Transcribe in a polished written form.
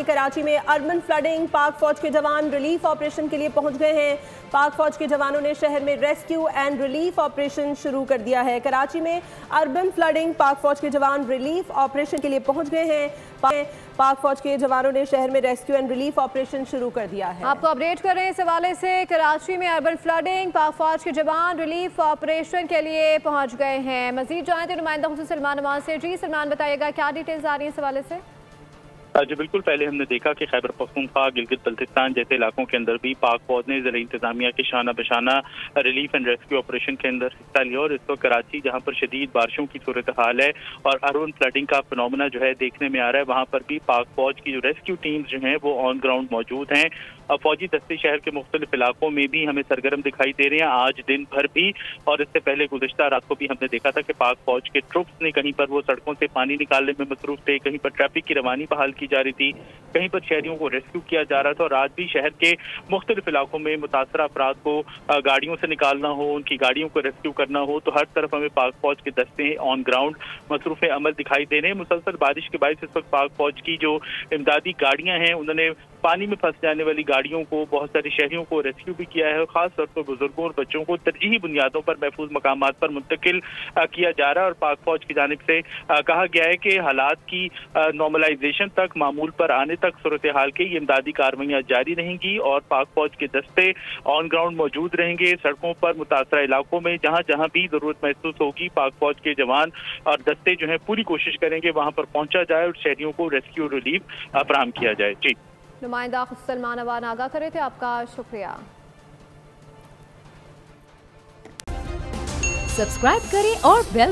कराची में urban flooding, पाक फौज के जवान रिलीफ ऑपरेशन के लिए पहुंच गए हैं। पाक फौज के जवानों ने शहर में रेस्क्यू एंड रिलीफ ऑपरेशन शुरू कर दिया है। कराची में अर्बन फ्लडिंग, पाक फौज के जवान रिलीफ ऑपरेशन के लिए पहुंच गए हैं। पाक फौज के जवानों ने शहर में रेस्क्यू एंड रिलीफ ऑपरेशन शुरू कर दिया है। आपको अपडेट कर रहे हैं इस हवाले से। कराची में अर्बन फ्लडिंग, पाक फौज के जवान रिलीफ ऑपरेशन के लिए पहुंच गए हैं। मजीद जाने तो नुमाइंदा हुसैन सलमान अमान से। जी सलमान, बताइएगा क्या डिटेल्स आ रही है इस हवाले से। जी बिल्कुल, पहले हमने देखा कि खैबर पख्तूनख्वा, गिलगित बल्तिस्तान जैसे इलाकों के अंदर भी पाक फौज ने ज़िला इंतजामिया के शाना बशाना रिलीफ एंड रेस्क्यू ऑपरेशन के अंदर हिस्सा लिया। और इस वक्त कराची, जहां पर शदीद बारिशों की सूरत हाल है और अर्बन फ्लडिंग का फिनोमेना जो है देखने में आ रहा है, वहां पर भी पाक फौज की जो रेस्क्यू टीम्स जो हैं वो ऑन ग्राउंड मौजूद हैं। फौजी दस्ते शहर के मुख्तलिफ इलाकों में भी हमें सरगर्म दिखाई दे रहे हैं आज दिन भर भी। और इससे पहले गुज़िश्ता रात को भी हमने देखा था कि पाक फौज के ट्रुप्स ने कहीं पर वो सड़कों से पानी निकालने में मसरूफ थे, कहीं पर ट्रैफिक की रवानी बहाल की जा रही थी, कहीं पर शहरियों को रेस्क्यू किया जा रहा था। और आज भी शहर के मुख्तलिफ इलाकों में मुतासरा अफराद को गाड़ियों से निकालना हो, उनकी गाड़ियों को रेस्क्यू करना हो, तो हर तरफ हमें पाक फौज के दस्ते ऑन ग्राउंड मसरूफ अमल दिखाई दे रहे हैं। मुसलसल बारिश के बायस इस वक्त पाक फौज की जो इमदादी गाड़ियां हैं, उन्होंने पानी में फंस जाने वाली गाड़ियों को, बहुत सारे शहरियों को रेस्क्यू भी किया है। और खासतौर पर बुजुर्गों और बच्चों को तरजीही बुनियादों पर महफूज मकामात पर मुंतकिल किया जा रहा है। और पाक फौज की जानिब से कहा गया है कि हालात की नॉर्मलाइजेशन तक, मामूल पर आने तक सूरत हाल की ये इमदादी कार्रवाइयाँ जारी रहेंगी और पाक फौज के दस्ते ऑन ग्राउंड मौजूद रहेंगे। सड़कों पर मुतासरा इलाकों में जहाँ जहाँ भी जरूरत महसूस होगी, पाक फौज के जवान और दस्ते जो है पूरी कोशिश करेंगे वहाँ पर पहुँचा जाए और शहरियों को रेस्क्यू रिलीफ फराहम किया जाए। जी, नुमाइंदा सलमान अवान आगाह कर रहे थे, आपका शुक्रिया। सब्सक्राइब करें और बेल